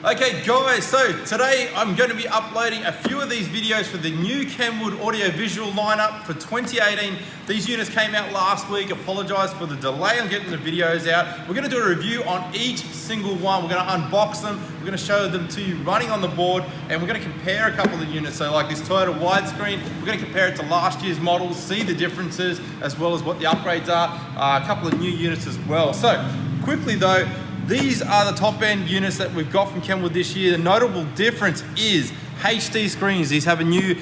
Okay guys, so today I'm going to be uploading a few of these videos for the new Kenwood audio-visual lineup for 2018. These units came out last week. Apologise for the delay on getting the videos out. We're going to do a review on each single one. We're going to unbox them. We're going to show them to you running on the board, and we're going to compare a couple of the units. So like this Toyota widescreen, we're going to compare it to last year's models, see the differences as well as what the upgrades are. A couple of new units as well. So quickly though, these are the top end units that we've got from Kenwood this year. The notable difference is HD screens. These have a new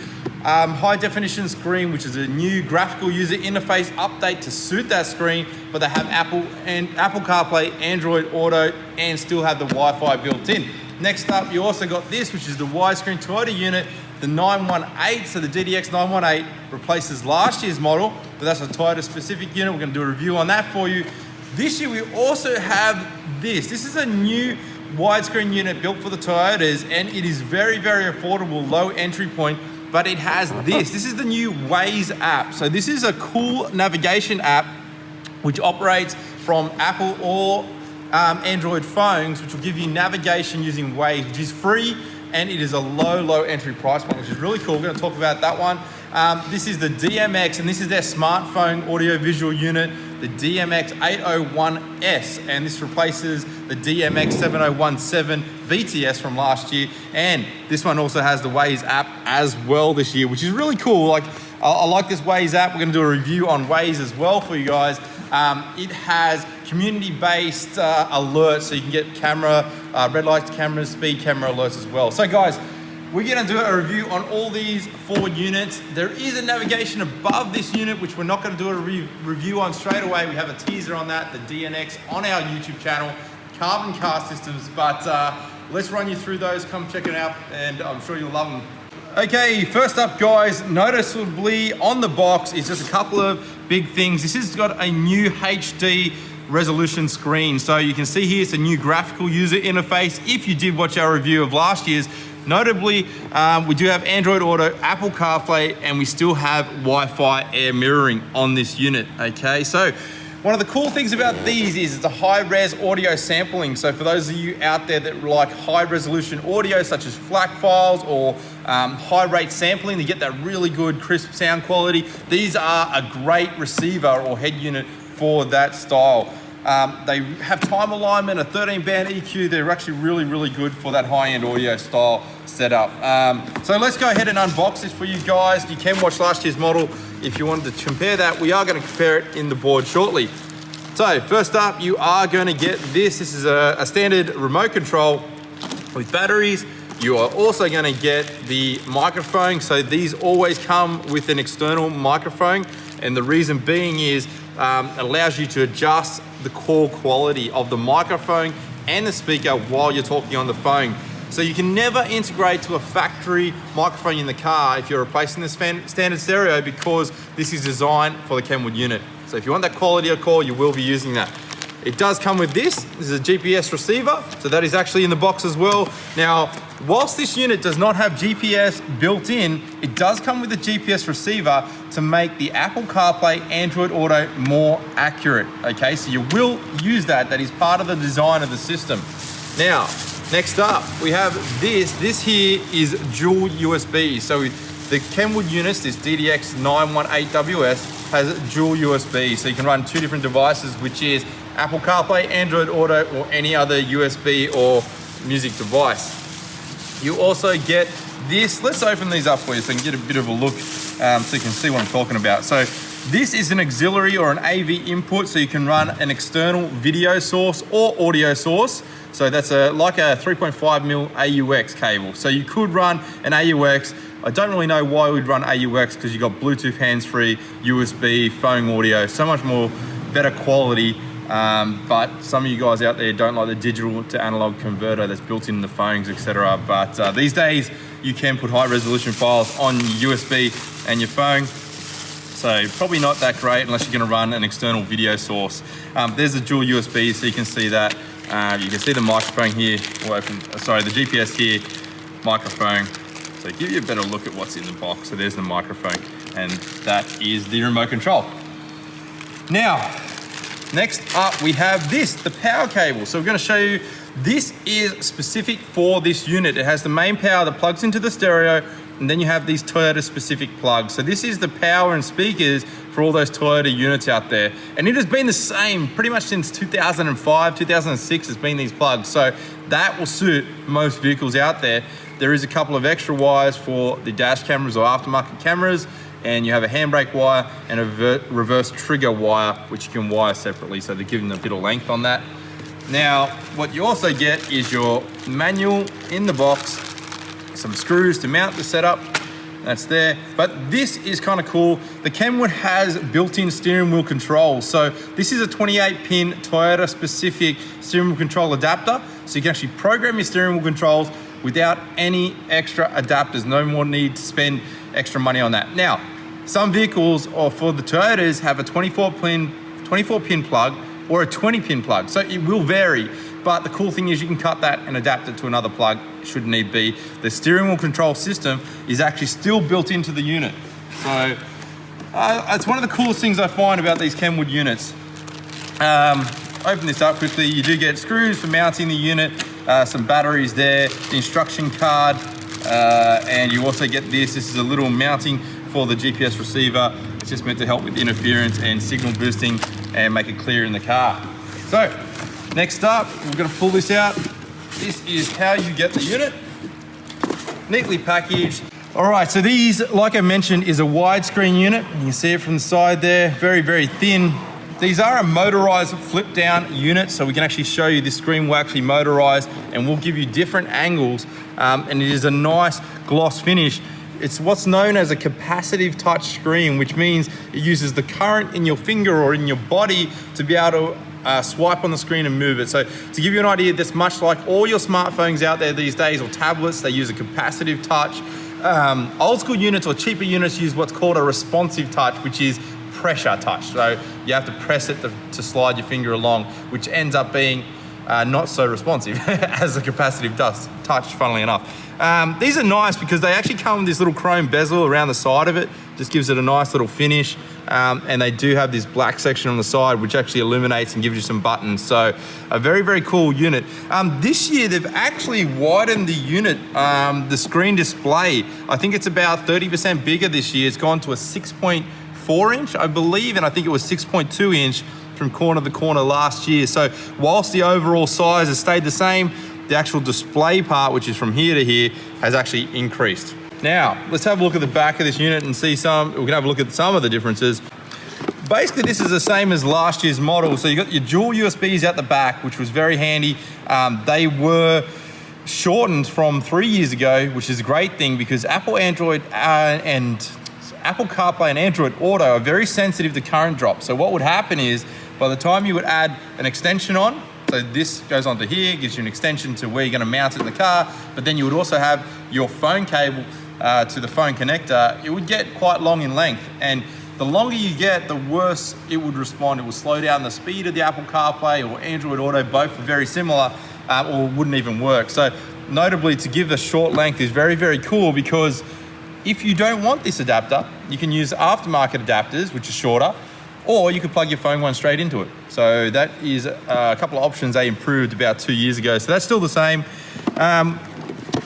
high definition screen, which is a new graphical user interface update to suit that screen, but they have Apple Carplay, Android Auto, and still have the Wi-Fi built in. Next up, you also got this, which is the widescreen Toyota unit, the 918, so the DDX918 replaces last year's model, but that's a Toyota specific unit. We're gonna do a review on that for you. This year we also have this. This is a new widescreen unit built for the Toyotas, and it is very, very affordable, low entry point, but it has this. This is the new Waze app. So this is a cool navigation app which operates from Apple or Android phones, which will give you navigation using Waze, which is free, and it is a low entry price point, which is really cool. We're gonna talk about that one. This is the DMX, and this is their smartphone audio-visual unit, the DDX917WS, and this replaces the DDX917WS from last year. And this one also has the Waze app as well this year, which is really cool. Like, I like this Waze app. We're gonna do a review on Waze as well for you guys. It has community-based alerts, so you can get camera, red light cameras, speed camera alerts as well. So guys, we're gonna do a review on all these 4 units. There is a navigation above this unit, which we're not gonna do a review on straight away. We have a teaser on that, the DNX, on our YouTube channel, Carbon Car Systems, but let's run you through those. Come check it out, and I'm sure you'll love them. Okay, first up guys, noticeably on the box is just a couple of big things. This has got a new HD resolution screen. So you can see here it's a new graphical user interface. If you did watch our review of last year's, notably, we do have Android Auto, Apple CarPlay, and we still have Wi-Fi air mirroring on this unit, okay? So one of the cool things about these is it's a high-res audio sampling. So for those of you out there that like high-resolution audio, such as FLAC files or high-rate sampling to get that really good crisp sound quality, these are a great receiver or head unit for that style. They have time alignment, a 13-band EQ. They're actually really good for that high-end audio style setup. So let's go ahead and unbox this for you guys. You can watch last year's model if you wanted to compare that. We are going to compare it in the board shortly. So first up, you are going to get this. This is a standard remote control with batteries. You are also going to get the microphone. So these always come with an external microphone, and the reason being is it allows you to adjust the call quality of the microphone and the speaker while you're talking on the phone. So you can never integrate to a factory microphone in the car if you're replacing the standard stereo, because this is designed for the Kenwood unit. So if you want that quality of call, you will be using that. It does come with this. This is a GPS receiver, so that is actually in the box as well. Now, whilst this unit does not have GPS built in, it does come with a GPS receiver to make the Apple CarPlay Android Auto more accurate, okay? So you will use that. That is part of the design of the system. Now, next up, we have this. This here is dual USB. So the Kenwood units, this DDX918WS, has dual USB. So you can run 2 different devices, which is Apple CarPlay, Android Auto, or any other USB or music device. You also get this. Let's open these up for you so you can get a bit of a look, so you can see what I'm talking about. So this is an auxiliary or an AV input, so you can run an external video source or audio source. So that's like a 3.5mm AUX cable. So you could run an AUX. I don't really know why we'd run AUX, because you got Bluetooth hands-free, USB, phone audio, so much more better quality. But some of you guys out there don't like the digital to analog converter that's built in the phones, etc. But these days you can put high resolution files on your USB and your phone. So probably not that great unless you're going to run an external video source. There's a dual USB, so you can see that. You can see the microphone here, the GPS here, microphone. So give you a better look at what's in the box. So there's the microphone, and that is the remote control. Now, next up we have this, the power cable. So we're going to show you This is specific for this unit. It has the main power that plugs into the stereo, and then you have these Toyota specific plugs. So this is the power and speakers for all those Toyota units out there. And it has been the same pretty much since 2005, 2006 has been these plugs. So that will suit most vehicles out there. There is a couple of extra wires for the dash cameras or aftermarket cameras, and you have a handbrake wire and a reverse trigger wire, which you can wire separately. So they're giving a bit of length on that. Now, what you also get is your manual in the box, some screws to mount the setup, that's there. But this is kind of cool. The Kenwood has built-in steering wheel controls. So this is a 28-pin Toyota specific steering wheel control adapter. So you can actually program your steering wheel controls without any extra adapters. No more need to spend extra money on that. Now, some vehicles, or for the Toyotas, have a 24-pin plug or a 20-pin plug. So it will vary. But the cool thing is you can cut that and adapt it to another plug should need be. The steering wheel control system is actually still built into the unit. So it's one of the coolest things I find about these Kenwood units. Open this up quickly. You do get screws for mounting the unit, some batteries there, the instruction card, and you also get this. This is a little mounting for the GPS receiver. It's just meant to help with interference and signal boosting and make it clear in the car. So, next up, we're gonna pull this out. This is how you get the unit, neatly packaged. All right, so these, like I mentioned, is a widescreen unit. You can see it from the side there, very, very thin. These are a motorized flip down unit, so we can actually show you this screen will actually motorize and we'll give you different angles, and it is a nice gloss finish. It's what's known as a capacitive touch screen, which means it uses the current in your finger or in your body to be able to swipe on the screen and move it. So to give you an idea, that's much like all your smartphones out there these days or tablets, they use a capacitive touch. Old school units or cheaper units use what's called a responsive touch, which is pressure touch. So you have to press it to slide your finger along, which ends up being not so responsive as a capacitive touch, funnily enough. These are nice because they actually come with this little chrome bezel around the side of it. Just gives it a nice little finish. And they do have this black section on the side, which actually illuminates and gives you some buttons. So a very, very cool unit. This year, they've actually widened the unit, the screen display. I think it's about 30% bigger this year. It's gone to a 6.4 inch, I believe, and I think it was 6.2 inch from corner to corner last year. So whilst the overall size has stayed the same, the actual display part, which is from here to here, has actually increased. Now, let's have a look at the back of this unit and see we can have a look at some of the differences. Basically, this is the same as last year's model. So you got your dual USBs out the back, which was very handy. They were shortened from 3 years ago, which is a great thing because Apple Android and Apple Carplay and Android Auto are very sensitive to current drop. So what would happen is, by the time you would add an extension on, so this goes onto here, gives you an extension to where you're gonna mount it in the car, but then you would also have your phone cable to the phone connector. It would get quite long in length, and the longer you get, the worse it would respond. It will slow down the speed of the Apple CarPlay or Android Auto, both are very similar, or wouldn't even work. So notably, to give a short length is very, very cool because if you don't want this adapter, you can use aftermarket adapters, which are shorter, or you could plug your phone one straight into it. So that is a couple of options they improved about 2 years ago. So that's still the same.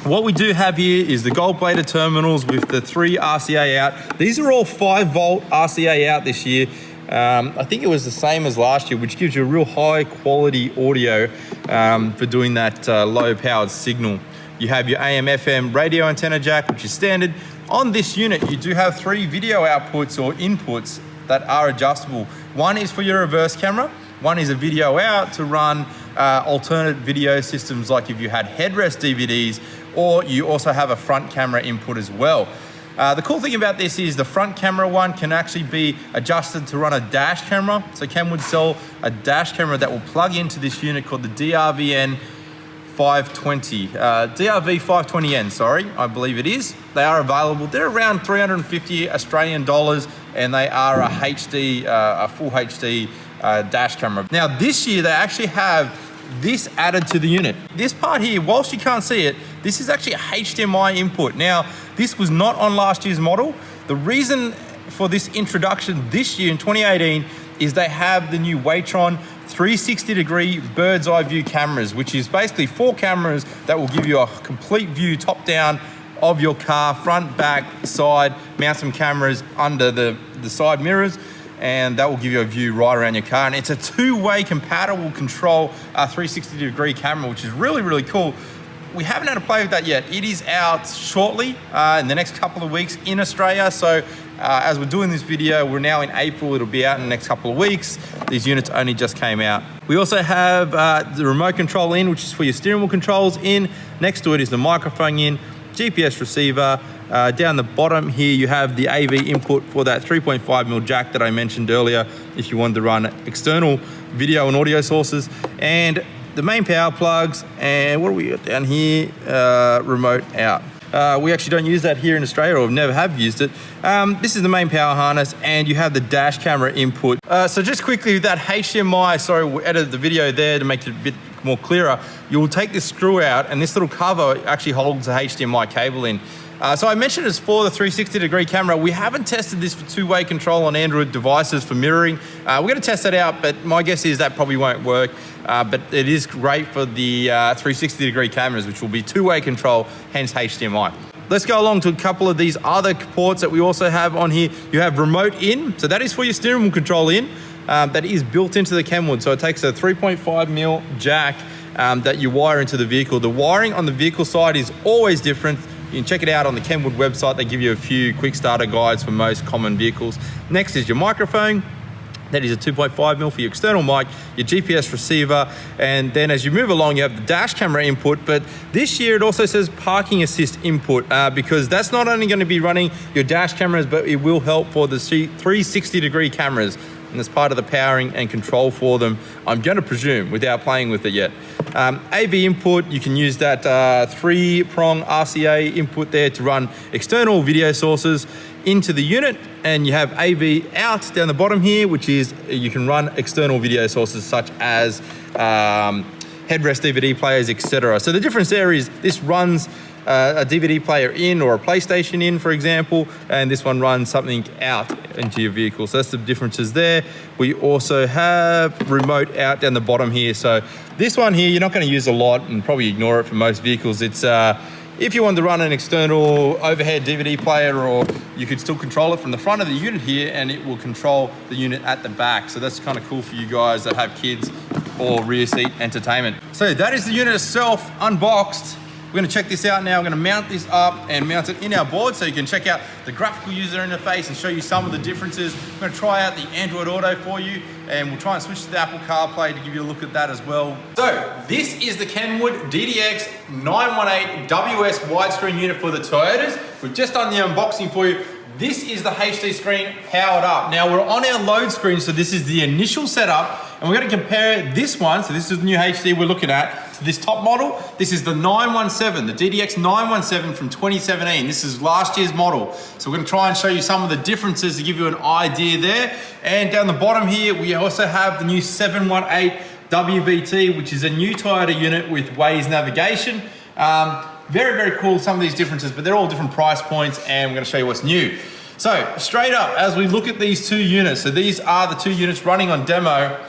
What we do have here is the gold-plated terminals with the 3 RCA out. These are all 5-volt RCA out this year. I think it was the same as last year, which gives you a real high-quality audio for doing that low-powered signal. You have your AM/FM radio antenna jack, which is standard. On this unit, you do have 3 video outputs or inputs that are adjustable. One is for your reverse camera, one is a video out to run alternate video systems like if you had headrest DVDs, or you also have a front camera input as well. The cool thing about this is the front camera one can actually be adjusted to run a dash camera. So Kenwood sell a dash camera that will plug into this unit called the DRV 520N, sorry, I believe it is. They are available. They're around 350 Australian dollars, and they are a full HD dash camera. Now this year they actually have this added to the unit. This part here, whilst you can't see it, this is actually a HDMI input. Now, this was not on last year's model. The reason for this introduction this year in 2018 is they have the new Waitron 360-degree bird's eye view cameras, which is basically 4 cameras that will give you a complete view top down of your car, front, back, side, mount some cameras under the side mirrors, and that will give you a view right around your car. And it's a 2-way compatible control 360-degree camera, which is really, really cool. We haven't had to play with that yet. It is out shortly in the next couple of weeks in Australia. So as we're doing this video, we're now in April. It'll be out in the next couple of weeks. These units only just came out. We also have the remote control in, which is for your steering wheel controls in. Next to it is the microphone in, GPS receiver. Down the bottom here, you have the AV input for that 3.5mm jack that I mentioned earlier, if you wanted to run external video and audio sources. And the main power plugs, and what do we got down here? Remote out. We actually don't use that here in Australia, or never have used it. This is the main power harness, and you have the dash camera input. So just quickly, that HDMI, sorry, we edited the video there to make it a bit more clearer. You'll take this screw out, and this little cover actually holds the HDMI cable in. So I mentioned it's for the 360-degree camera. We haven't tested this for 2-way control on Android devices for mirroring. We're going to test that out, but my guess is that probably won't work. But it is great for the 360-degree cameras, which will be 2-way control, hence HDMI. Let's go along to a couple of these other ports that we also have on here. You have remote in, so that is for your steering wheel control in. That is built into the Kenwood, so it takes a 3.5mm jack that you wire into the vehicle. The wiring on the vehicle side is always different. You can check it out on the Kenwood website. They give you a few quick starter guides for most common vehicles. Next is your microphone. That is a 2.5mm for your external mic, your GPS receiver, and then as you move along, you have the dash camera input, but this year it also says parking assist input because that's not only going to be running your dash cameras, but it will help for the 360-degree cameras. And as part of the powering and control for them, I'm going to presume, without playing with it yet. AV input, you can use that 3-prong RCA input there to run external video sources into the unit, and you have AV out down the bottom here, which is you can run external video sources such as headrest DVD players, etc. So the difference there is this runs a DVD player in or a PlayStation in, for example, and this one runs something out into your vehicle. So that's the differences there. We also have remote out down the bottom here. So this one here, you're not going to use a lot and probably ignore it for most vehicles. It's if you want to run an external overhead DVD player, or you could still control it from the front of the unit here, and it will control the unit at the back. So that's kind of cool for you guys that have kids or rear seat entertainment. So that is the unit itself unboxed. We're going to check this out now. We're going to mount this up and mount it in our board so you can check out the graphical user interface and show you some of the differences. We're going to try out the Android Auto for you, and we'll try and switch to the Apple CarPlay to give you a look at that as well. So this is the Kenwood DDX918WS widescreen unit for the Toyotas. We've just done the unboxing for you. This is the HD screen powered up. Now we're on our load screen, so this is the initial setup, and we're going to compare this one, so this is the new HD we're looking at, to this top model. This is the 917, the DDX917 from 2017. This is last year's model. So we're going to try and show you some of the differences to give you an idea there. And down the bottom here, we also have the new 718WBT, which is a new Toyota unit with Waze navigation. Very, very cool, some of these differences, but they're all different price points, and we're going to show you what's new. So straight up, as we look at these two units, so these are the two units running on demo.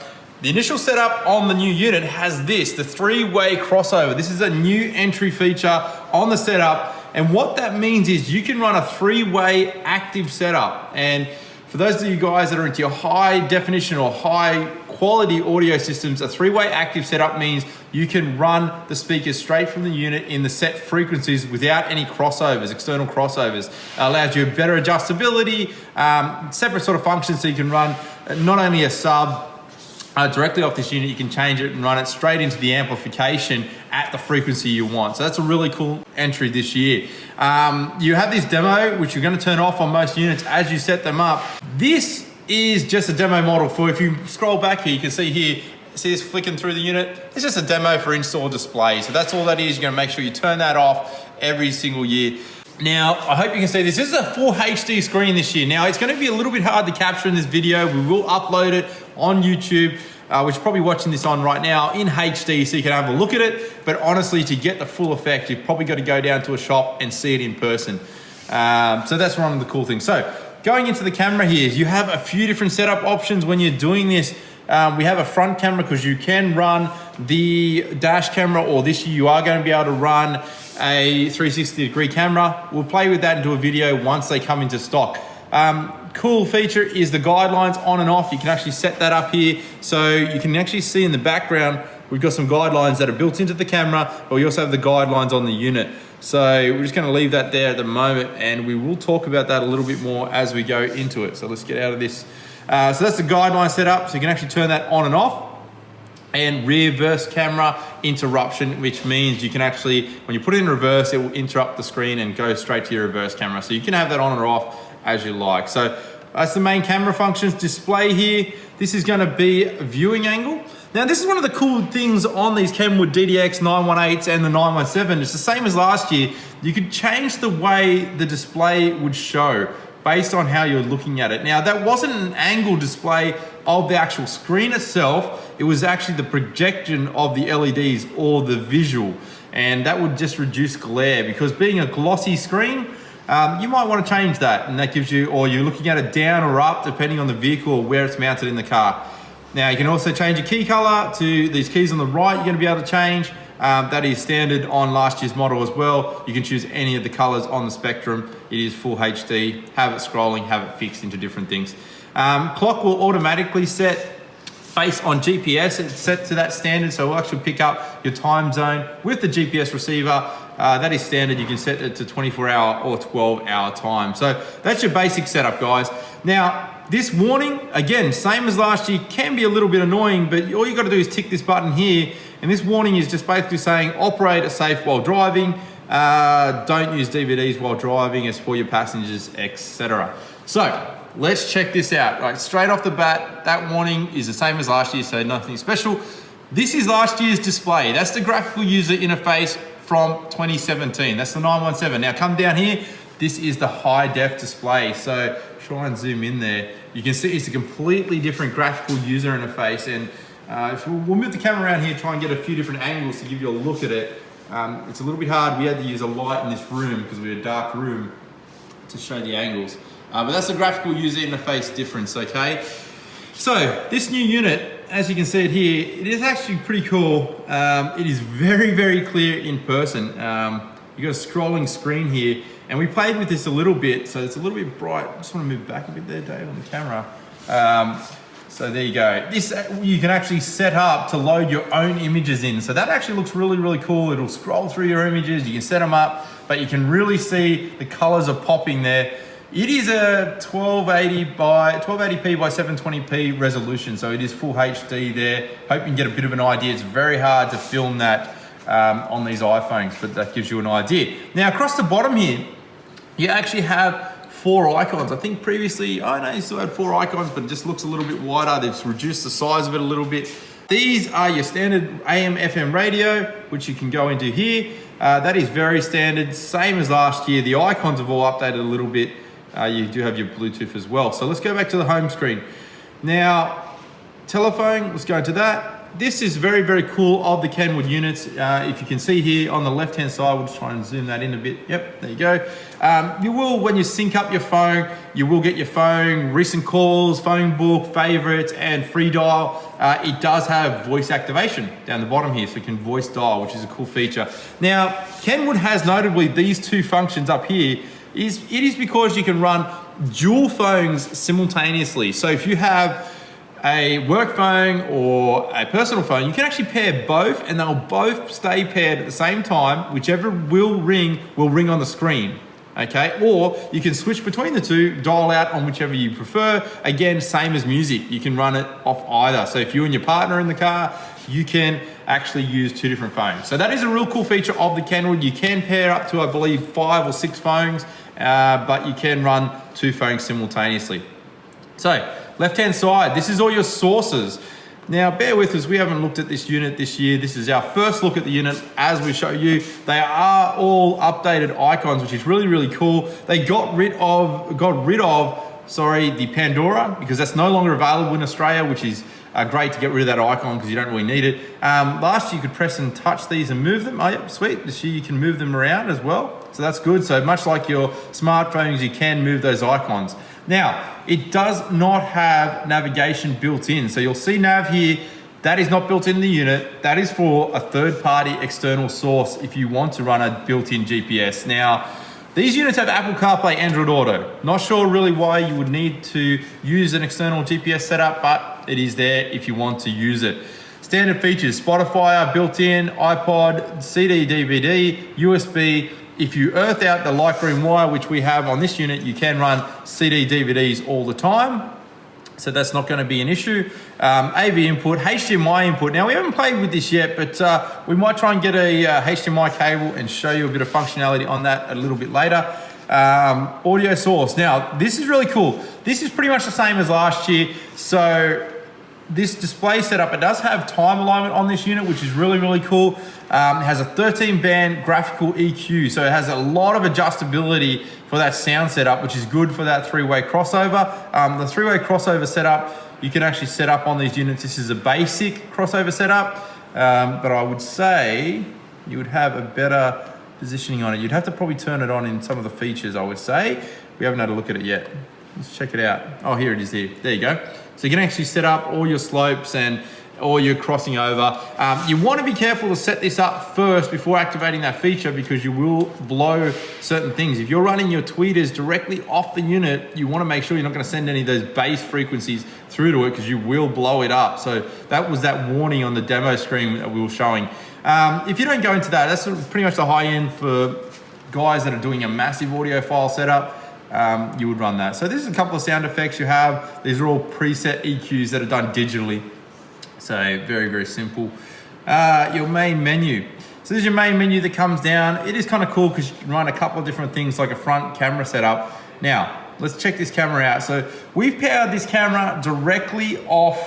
The initial setup on the new unit has this, the 3-way crossover. This is a new entry feature on the setup, and what that means is you can run a 3-way active setup. And for those of you guys that are into your high definition or high quality audio systems, a 3-way active setup means you can run the speakers straight from the unit in the set frequencies without any crossovers, external crossovers. It allows you better adjustability, separate sort of functions, so you can run not only a sub directly off this unit, you can change it and run it straight into the amplification at the frequency you want. So that's a really cool entry this year. You have this demo, which you're going to turn off on most units as you set them up. This is just a demo model for, if you scroll back here, you can see here, see this flicking through the unit? It's just a demo for in-store display. So that's all that is. You're going to make sure you turn that off every single year. Now, I hope you can see this. This is a full HD screen this year. Now, it's going to be a little bit hard to capture in this video. We will upload it on YouTube, which you're probably watching this on right now, in HD, so you can have a look at it. But honestly, to get the full effect, you've probably got to go down to a shop and see it in person. So that's one of the cool things. So going into the camera here, you have a few different setup options when you're doing this We have a front camera because you can run the dash camera, or this year you are going to be able to run a 360-degree camera. We'll play with that and do a video once they come into stock. Cool feature is the guidelines on and off. You can actually set that up here. So you can actually see in the background, we've got some guidelines that are built into the camera, but we also have the guidelines on the unit. So we're just going to leave that there at the moment, and we will talk about that a little bit more as we go into it. So let's get out of this. So that's the guideline setup. So you can actually turn that on and off. And reverse camera interruption, which means you can actually, when you put it in reverse, it will interrupt the screen and go straight to your reverse camera. So you can have that on or off as you like. So that's the main camera functions. Display here. This is going to be a viewing angle. Now, this is one of the cool things on these Kenwood DDX918s and the 917. It's the same as last year. You could change the way the display would show based on how you're looking at it. Now, that wasn't an angle display of the actual screen itself. It was actually the projection of the LEDs or the visual. And that would just reduce glare, because being a glossy screen, you might want to change that. And that gives you, or you're looking at it down or up, depending on the vehicle or where it's mounted in the car. Now, you can also change your key color to these keys on the right. You're going to be able to change. That is standard on last year's model as well. You can choose any of the colors on the spectrum. It is full HD. Have it scrolling, have it fixed into different things. Clock will automatically set based on GPS. It's set to that standard, so we'll actually pick up your time zone with the GPS receiver. That is standard. You can set it to 24-hour or 12-hour time. So that's your basic setup, guys. Now, this warning, again, same as last year, can be a little bit annoying, but all you got to do is tick this button here, and this warning is just basically saying operate safe while driving, don't use DVDs while driving, it's for your passengers, etc. So let's check this out. Right, straight off the bat, that warning is the same as last year, so nothing special. This is last year's display. That's the graphical user interface from 2017. That's the 917. Now come down here. This is the high def display. So try and zoom in there. You can see it's a completely different graphical user interface. And if we'll move the camera around here, try and get a few different angles to give you a look at it. It's a little bit hard. We had to use a light in this room because we're a dark room to show the angles. But that's the graphical user interface difference, okay? So this new unit, as you can see it here, it is actually pretty cool. It is very, very clear in person. You've got a scrolling screen here, and we played with this a little bit, so it's a little bit bright. I just want to move back a bit there, Dave, on the camera. So there you go. This you can actually set up to load your own images in. So that actually looks really, really cool. It'll scroll through your images. You can set them up, but you can really see the colors are popping there. It is a 1280p by 720p resolution, so it is full HD there. Hope you can get a bit of an idea. It's very hard to film that on these iPhones, but that gives you an idea. Now across the bottom here, you actually have 4 icons. I think previously, I know you still had 4 icons, but it just looks a little bit wider. They've reduced the size of it a little bit. These are your standard AM, FM radio, which you can go into here. That is very standard, same as last year. The icons have all updated a little bit. You do have your Bluetooth as well. So let's go back to the home screen. Now, telephone, let's go into that. This is very, very cool of the Kenwood units. If you can see here on the left-hand side, we'll just try and zoom that in a bit. Yep, there you go. You will, when you sync up your phone, you will get your phone, recent calls, phone book, favorites, and free dial. It does have voice activation down the bottom here, so you can voice dial, which is a cool feature. Now, Kenwood has notably these 2 functions up here. It is because you can run dual phones simultaneously. So if you have a work phone or a personal phone, you can actually pair both, and they'll both stay paired at the same time. Whichever will ring on the screen, okay? Or you can switch between the 2, dial out on whichever you prefer. Again, same as music, you can run it off either. So if you and your partner are in the car, you can actually use 2 different phones. So that is a real cool feature of the Kenwood. You can pair up to, I believe, 5 or 6 phones, but you can run 2 phones simultaneously. So left-hand side, this is all your sources. Now, bear with us, we haven't looked at this unit this year. This is our first look at the unit as we show you. They are all updated icons, which is really, really cool. They got rid of the Pandora, because that's no longer available in Australia, which is great to get rid of that icon because you don't really need it. Last year you could press and touch these and move them. Oh, yep, sweet. This year you can move them around as well. So that's good. So much like your smartphones, you can move those icons. Now, it does not have navigation built in. So you'll see nav here, that is not built in the unit. That is for a third-party external source if you want to run a built-in GPS. Now, these units have Apple CarPlay, Android Auto. Not sure really why you would need to use an external GPS setup, but it is there if you want to use it. Standard features, Spotify are built in, iPod, CD, DVD, USB. If you earth out the light green wire, which we have on this unit, you can run CD, DVDs all the time. So that's not going to be an issue. AV input, HDMI input. Now we haven't played with this yet, but we might try and get a HDMI cable and show you a bit of functionality on that a little bit later. Audio source. Now this is really cool. This is pretty much the same as last year. So this display setup, it does have time alignment on this unit, which is really, really cool. It has a 13-band graphical EQ, so it has a lot of adjustability for that sound setup, which is good for that three-way crossover. The three-way crossover setup, you can actually set up on these units. This is a basic crossover setup, but I would say you would have a better positioning on it. You'd have to probably turn it on in some of the features, I would say. We haven't had a look at it yet. Let's check it out. Oh, here it is here. There you go. So you can actually set up all your slopes and all your crossing over. You want to be careful to set this up first before activating that feature, because you will blow certain things. If you're running your tweeters directly off the unit, you want to make sure you're not going to send any of those bass frequencies through to it, because you will blow it up. So that was that warning on the demo screen that we were showing. If you don't go into that, that's pretty much the high end for guys that are doing a massive audio file setup. You would run that. So this is a couple of sound effects you have. These are all preset EQs that are done digitally. So very, very simple. Your main menu. So this is your main menu that comes down. It is kind of cool because you can run a couple of different things, like a front camera setup. Now, let's check this camera out. So we've powered this camera directly off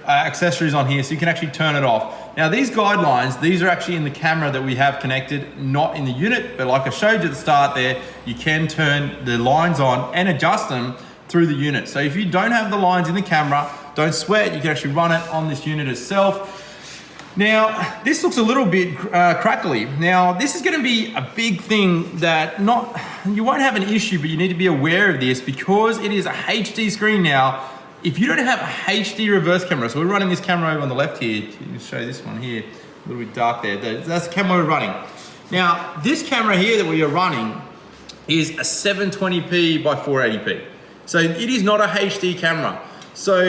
accessories on here, so you can actually turn it off. Now these guidelines, these are actually in the camera that we have connected, not in the unit, but like I showed you at the start there, you can turn the lines on and adjust them through the unit. So if you don't have the lines in the camera, don't sweat, you can actually run it on this unit itself. Now, this looks a little bit crackly. Now, this is gonna be a big thing that you won't have an issue, but you need to be aware of this because it is a HD screen now. If you don't have a HD reverse camera, so we're running this camera over on the left here, you can show this one here, a little bit dark there. That's the camera we're running. Now, this camera here that we are running is a 720p by 480p. So it is not a HD camera. So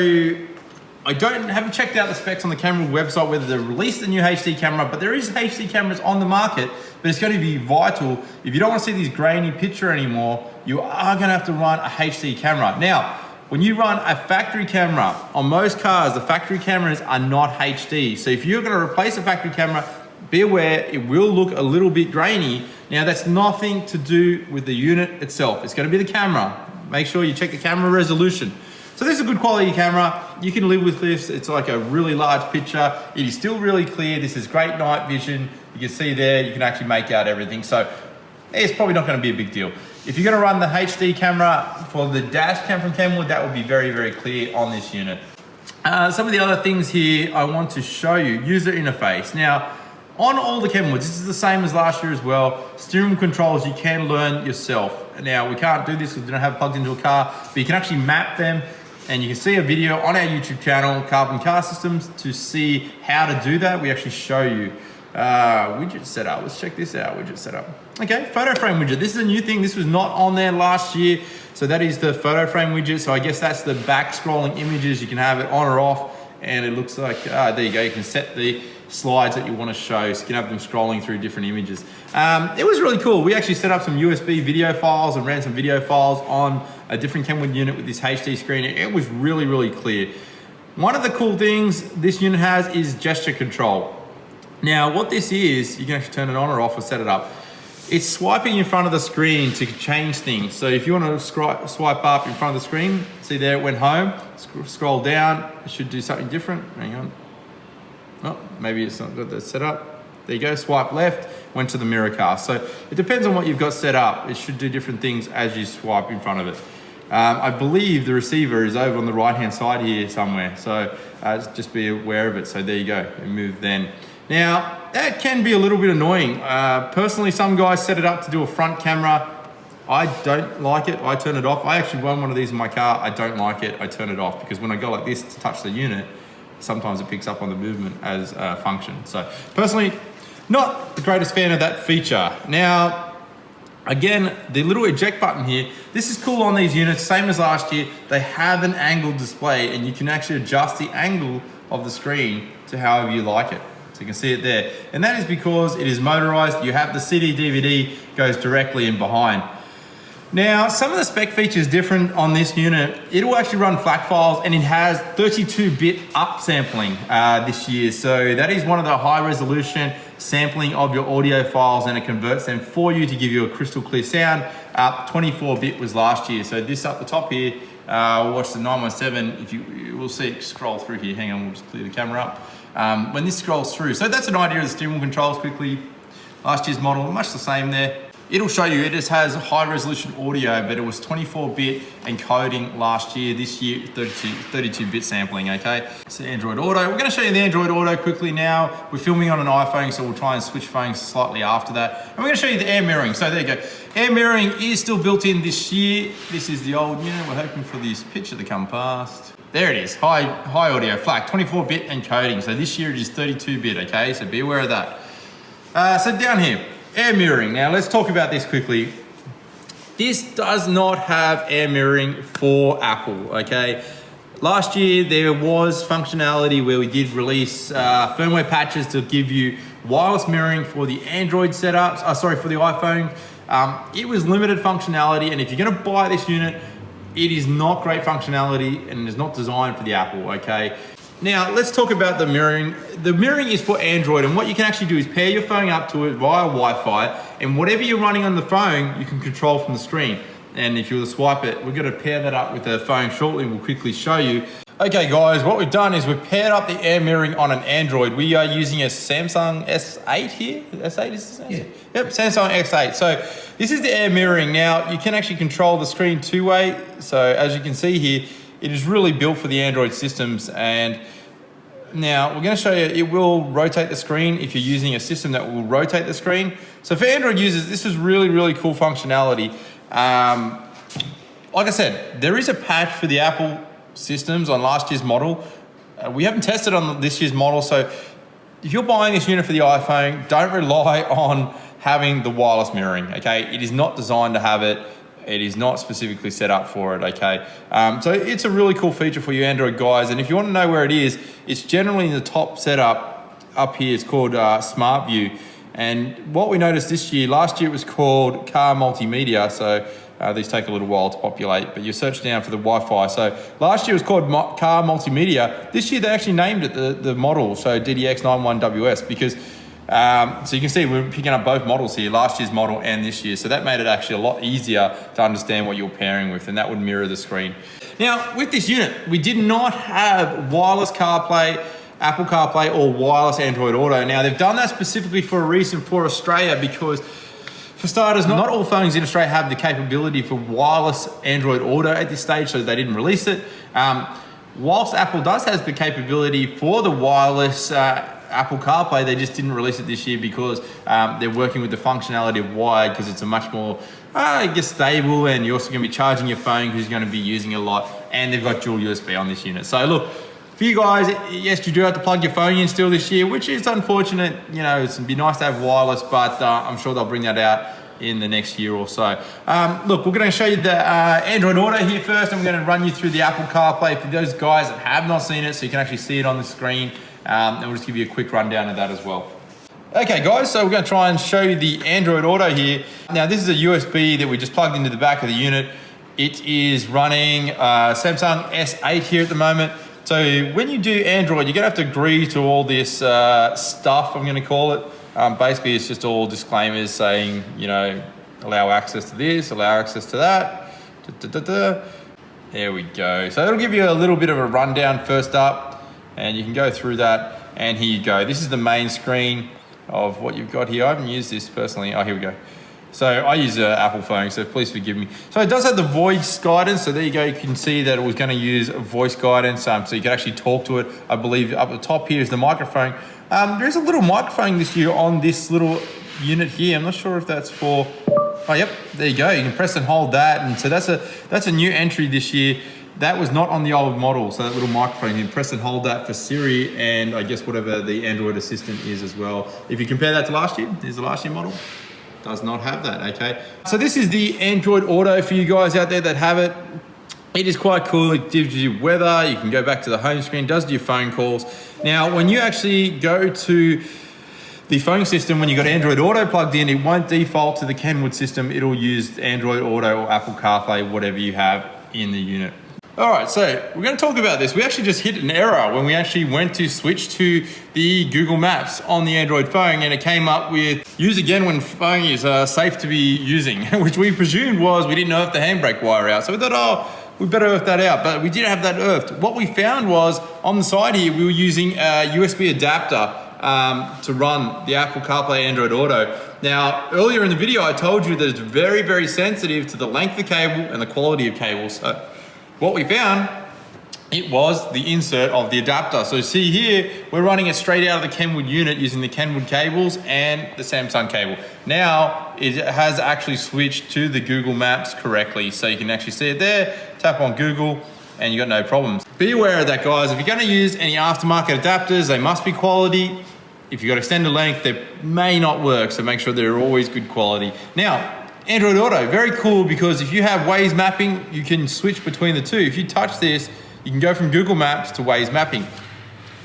I haven't checked out the specs on the camera website whether they've released a new HD camera, but there is HD cameras on the market, but it's going to be vital. If you don't want to see this grainy picture anymore, you are going to have to run a HD camera. Now, when you run a factory camera, on most cars, the factory cameras are not HD. So if you're going to replace a factory camera, be aware it will look a little bit grainy. Now that's nothing to do with the unit itself. It's going to be the camera. Make sure you check the camera resolution. So this is a good quality camera. You can live with this. It's like a really large picture. It is still really clear. This is great night vision. You can see there, you can actually make out everything. So it's probably not going to be a big deal. If you're going to run the HD camera for the dash cam from Kenwood, that will be very, very clear on this unit. Some of the other things here I want to show you. User interface. Now, on all the Kenwoods, this is the same as last year as well. Steering wheel controls you can learn yourself. Now, we can't do this because we don't have it plugged into a car, but you can actually map them, and you can see a video on our YouTube channel, Carbon Car Systems, to see how to do that. We actually show you. Widget setup. Let's check this out. Widget setup. Okay, photo frame widget. This is a new thing. This was not on there last year. So that is the photo frame widget. So I guess that's the back scrolling images. You can have it on or off, and it looks like, there you go. You can set the slides that you want to show, so you can have them scrolling through different images. It was really cool. We actually set up some USB video files and ran some video files on a different Kenwood unit with this HD screen. It was really, really clear. One of the cool things this unit has is gesture control. Now, what this is, you can actually turn it on or off or set it up. It's swiping in front of the screen to change things. So if you want to swipe up in front of the screen, see there it went home, scroll down, it should do something different. Hang on. Oh, maybe it's not got that set up. There you go, swipe left, went to the mirror cast. So it depends on what you've got set up. It should do different things as you swipe in front of it. I believe the receiver is over on the right-hand side here somewhere. So just be aware of it. So there you go, it moved then. Now, that can be a little bit annoying. Personally, some guys set it up to do a front camera. I don't like it, I turn it off. I actually run one of these in my car, I don't like it, I turn it off, because when I go like this to touch the unit, sometimes it picks up on the movement as a function. So personally, not the greatest fan of that feature. Now, again, the little eject button here, this is cool on these units, same as last year. They have an angled display and you can actually adjust the angle of the screen to however you like it. So you can see it there. And that is because it is motorized. You have the CD DVD goes directly in behind. Now, some of the spec features different on this unit. It will actually run FLAC files and it has 32-bit upsampling this year. So that is one of the high resolution sampling of your audio files, and it converts them for you to give you a crystal clear sound. 24-bit was last year. So this up the top here, watch the 917, if you will see it scroll through here. Hang on, we'll just clear the camera up. When this scrolls through, so that's an idea of the steering wheel controls quickly. Last year's model, much the same there. It'll show you, it just has high resolution audio, but it was 24-bit encoding last year. This year, 32-bit sampling, okay? So Android Auto. We're gonna show you the Android Auto quickly now. We're filming on an iPhone, so we'll try and switch phones slightly after that. And we're gonna show you the air mirroring. So there you go. Air mirroring is still built in this year. This is the old unit. We're hoping for this picture to come past. There it is, high audio, FLAC, 24-bit encoding. So this year it is 32-bit, okay? So be aware of that. So down here, air mirroring. Now let's talk about this quickly. This does not have air mirroring for Apple, okay? Last year there was functionality where we did release firmware patches to give you wireless mirroring for the Android setups, for the iPhone. It was limited functionality, and if you're gonna buy this unit, it is not great functionality and is not designed for the Apple, okay? Now, let's talk about the mirroring. The mirroring is for Android, and what you can actually do is pair your phone up to it via Wi-Fi, and whatever you're running on the phone, you can control from the screen. And if you were to swipe it, we're gonna pair that up with the phone shortly. We'll quickly show you. Okay guys, what we've done is we've paired up the air mirroring on an Android. We are using a Samsung S8 here. S8 is this? Yeah. Yep, Samsung S8. So this is the air mirroring. Now, you can actually control the screen two-way. So as you can see here, it is really built for the Android systems. And now we're gonna show you, it will rotate the screen if you're using a system that will rotate the screen. So for Android users, this is really, really cool functionality. Like I said, there is a patch for the Apple systems on last year's model. We haven't tested on this year's model, so if you're buying this unit for the iPhone, don't rely on having the wireless mirroring, okay? It is not designed to have it. It is not specifically set up for it, okay? So it's a really cool feature for you Android guys, and if you want to know where it is, it's generally in the top setup up here. It's called Smart View. And what we noticed this year, last year it was called Car Multimedia, so these take a little while to populate, but you search down for the Wi-Fi. So last year it was called Car Multimedia. This year they actually named it the model, so DDX917WS, because so you can see we're picking up both models here, last year's model and this year. So that made it actually a lot easier to understand what you're pairing with, and that would mirror the screen. Now with this unit, we did not have wireless CarPlay, Apple CarPlay, or wireless Android Auto. Now they've done that specifically for a reason for Australia, because for starters, not all phones in Australia have the capability for wireless Android Auto at this stage, so they didn't release it. Whilst Apple does have the capability for the wireless Apple CarPlay, they just didn't release it this year because they're working with the functionality of wired, because it's a much more, I guess, stable, and you're also going to be charging your phone because you're going to be using it a lot, and they've got dual USB on this unit. So look, for you guys, yes, you do have to plug your phone in still this year, which is unfortunate. You know, it'd be nice to have wireless, but I'm sure they'll bring that out in the next year or so. Look, we're going to show you the Android Auto here first, and we're going to run you through the Apple CarPlay for those guys that have not seen it, so you can actually see it on the screen, and we'll just give you a quick rundown of that as well. Okay guys, so we're going to try and show you the Android Auto here. Now this is a USB that we just plugged into the back of the unit. It is running Samsung S8 here at the moment. So when you do Android, you're gonna have to agree to all this stuff, I'm gonna call it. Basically, it's just all disclaimers saying, you know, allow access to this, allow access to that. There we go. So it'll give you a little bit of a rundown first up, and you can go through that. And here you go. This is the main screen of what you've got here. I haven't used this personally. Oh, here we go. So I use an Apple phone, so please forgive me. So it does have the voice guidance. So there you go. You can see that it was going to use voice guidance, so you can actually talk to it. I believe up the top here is the microphone. There is a little microphone this year on this little unit here. I'm not sure if that's for oh yep, there you go. You can press and hold that, and so that's a new entry this year. That was not on the old model, so that little microphone, you can press and hold that for Siri and I guess whatever the Android Assistant is as well. If you compare that to last year, here's the last year model. Does not have that, okay? So this is the Android Auto for you guys out there that have it. It is quite cool. It gives you weather. You can go back to the home screen, does your phone calls. Now, when you actually go to the phone system, when you've got Android Auto plugged in, it won't default to the Kenwood system. It'll use Android Auto or Apple CarPlay, whatever you have in the unit. All right, so we're going to talk about this. We actually just hit an error when we actually went to switch to the Google Maps on the Android phone, and it came up with use again when phone is safe to be using, which we presumed was we didn't earth the handbrake wire out. So we thought, oh, we better earth that out, but we didn't have that earthed. What we found was on the side here, we were using a USB adapter to run the Apple CarPlay Android Auto. Now, earlier in the video, I told you that it's very, very sensitive to the length of the cable and the quality of cable. So what we found, it was the insert of the adapter. So see here, we're running it straight out of the Kenwood unit using the Kenwood cables and the Samsung cable. Now, it has actually switched to the Google Maps correctly. So you can actually see it there, tap on Google, and you got no problems. Be aware of that, guys. If you're gonna use any aftermarket adapters, they must be quality. If you've got extended length, they may not work, so make sure they're always good quality. Now, Android Auto, very cool, because if you have Waze mapping, you can switch between the two. If you touch this, you can go from Google Maps to Waze mapping.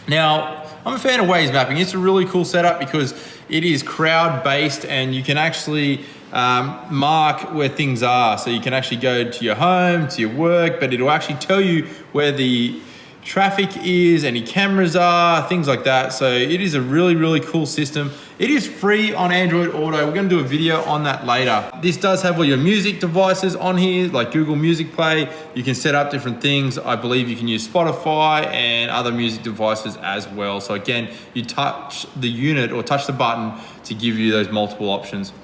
Now, I'm a fan of Waze mapping. It's a really cool setup because it is crowd-based and you can actually mark where things are. So you can actually go to your home, to your work, but it'll actually tell you where the traffic is, any cameras are, things like that. So it is a really, really cool system. It is free on Android Auto. We're gonna do a video on that later. This does have all your music devices on here, like Google Music Play. You can set up different things. I believe you can use Spotify and other music devices as well. So again, you touch the unit or touch the button to give you those multiple options.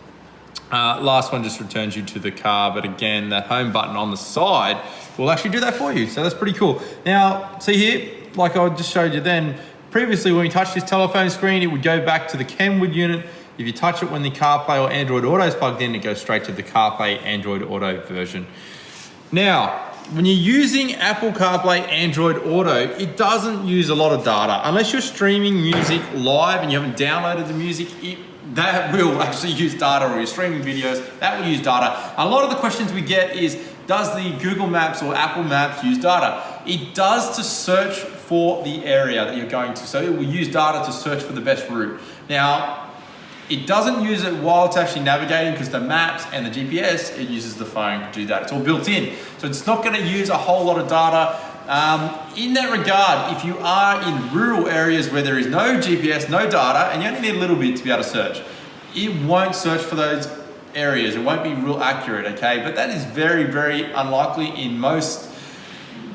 Last one just returns you to the car, but again, that home button on the side will actually do that for you. So that's pretty cool. Now, see here, like I just showed you then, previously when we touched this telephone screen, it would go back to the Kenwood unit. If you touch it when the CarPlay or Android Auto is plugged in, it goes straight to the CarPlay Android Auto version. Now, when you're using Apple CarPlay Android Auto, it doesn't use a lot of data. Unless you're streaming music live and you haven't downloaded the music, that will actually use data, or you're streaming videos, that will use data. A lot of the questions we get is, does the Google Maps or Apple Maps use data? It does to search for the area that you're going to. So it will use data to search for the best route. Now, it doesn't use it while it's actually navigating, because the maps and the GPS, it uses the phone to do that. It's all built in. So it's not gonna use a whole lot of data. In that regard, if you are in rural areas where there is no GPS, no data, and you only need a little bit to be able to search, it won't search for those areas. It won't be real accurate, okay? But that is very, very unlikely in most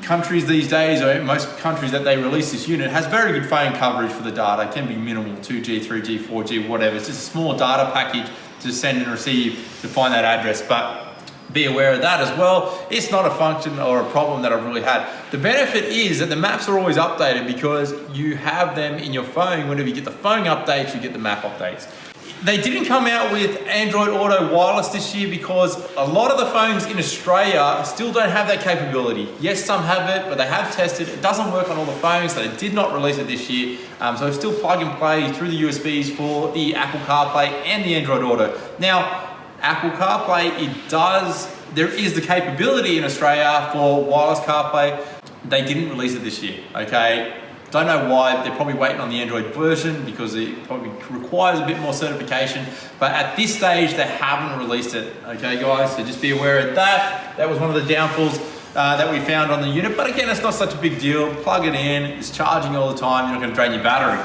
countries these days, or in most countries that they release this unit. It has very good phone coverage for the data. It can be minimal, 2G, 3G, 4G, whatever. It's just a small data package to send and receive to find that address. But be aware of that as well. It's not a function or a problem that I've really had. The benefit is that the maps are always updated because you have them in your phone. Whenever you get the phone updates, you get the map updates. They didn't come out with Android Auto Wireless this year because a lot of the phones in Australia still don't have that capability. Yes, some have it, but they have tested. It doesn't work on all the phones, so they did not release it this year. So it's still plug and play through the USBs for the Apple CarPlay and the Android Auto. Now, Apple CarPlay, there is the capability in Australia for wireless CarPlay. They didn't release it this year, okay? Don't know why. They're probably waiting on the Android version because it probably requires a bit more certification. But at this stage, they haven't released it, okay, guys? So just be aware of that. That was one of the downfalls that we found on the unit. But again, it's not such a big deal. Plug it in. It's charging all the time. You're not going to drain your battery.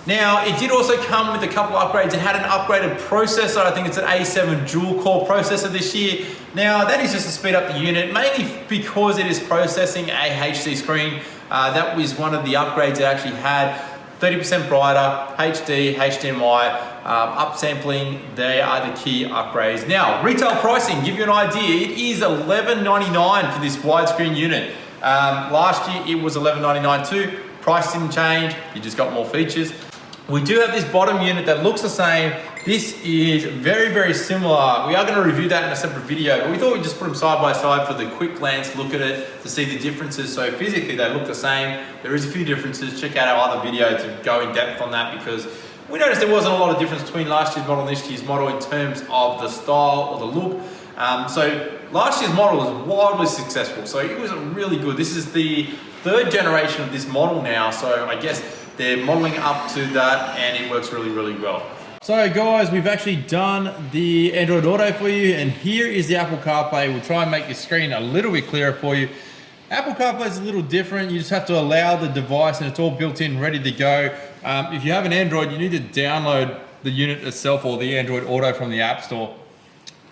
Now, it did also come with a couple of upgrades. It had an upgraded processor. I think it's an A7 dual-core processor this year. Now, that is just to speed up the unit, mainly because it is processing a HD screen. That was one of the upgrades it actually had. 30% brighter, HD, HDMI, upsampling, they are the key upgrades. Now, retail pricing, give you an idea, it is $11.99 for this widescreen unit. Last year, it was $11.99 too. Price didn't change, you just got more features. We do have this bottom unit that looks the same, This is very, very similar. We are going to review that in a separate video, but we thought we'd just put them side by side for the quick glance look at it to see the differences. So physically they look the same. There is a few differences. Check out our other video to go in depth on that, because we noticed there wasn't a lot of difference between last year's model and this year's model in terms of the style or the look. So last year's model was wildly successful. So it was really good. This is the third generation of this model now. So I guess they're modeling up to that and it works really, really well. So guys, we've actually done the Android Auto for you, and here is the Apple CarPlay. We'll try and make the screen a little bit clearer for you. Apple CarPlay is a little different. You just have to allow the device and it's all built in, ready to go. If you have an Android, you need to download the unit itself or the Android Auto from the App Store.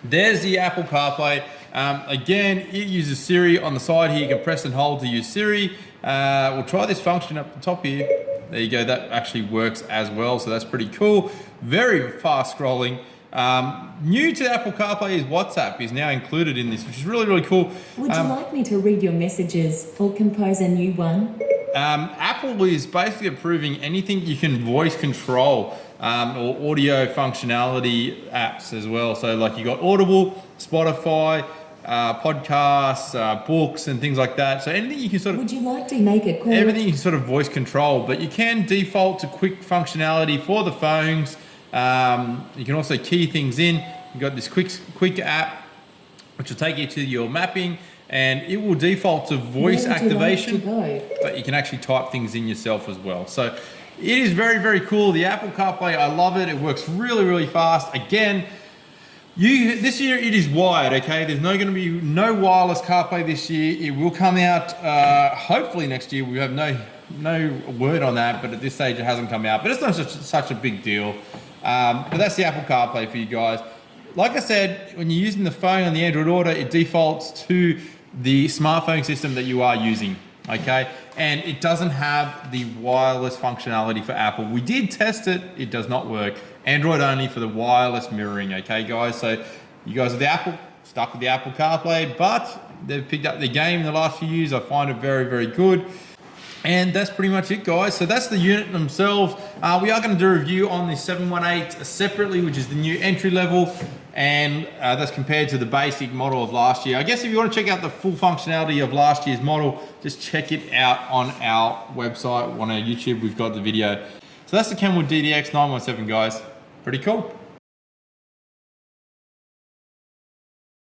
There's the Apple CarPlay. Again, it uses Siri on the side here. You can press and hold to use Siri. We'll try this function up the top here. There you go, that actually works as well, so that's pretty cool. Very fast scrolling. New to Apple CarPlay is WhatsApp is now included in this, which is really, really cool. Would you like me to read your messages or compose a new one? Apple is basically approving anything you can voice control or audio functionality apps as well. So like you got Audible, Spotify, podcasts, books and things like that. So anything you can sort of... Would you like to make a call? Everything you can sort of voice control, but you can default to quick functionality for the phones. You can also key things in. You've got this quick app, which will take you to your mapping, and it will default to voice activation, but you can actually type things in yourself as well. So it is very, very cool. The Apple CarPlay, I love it. It works really, really fast. Again, this year it is wired, okay? There's going to be no wireless CarPlay this year. It will come out hopefully next year. We have no word on that, but at this stage it hasn't come out. But it's not such a big deal. But that's the Apple CarPlay for you guys. Like I said, when you're using the phone on the Android Auto, it defaults to the smartphone system that you are using, okay? And it doesn't have the wireless functionality for Apple. We did test it, it does not work. Android only for the wireless mirroring, okay guys? So you guys with the Apple, stuck with the Apple CarPlay, but they've picked up the game in the last few years. I find it very, very good. And that's pretty much it, guys. So that's the unit themselves. We are going to do a review on the 718 separately, which is the new entry level, and that's compared to the basic model of last year. I guess if you want to check out the full functionality of last year's model, just check it out on our website, on our YouTube. We've got the video. So that's the Kenwood DDX917, guys. Pretty cool.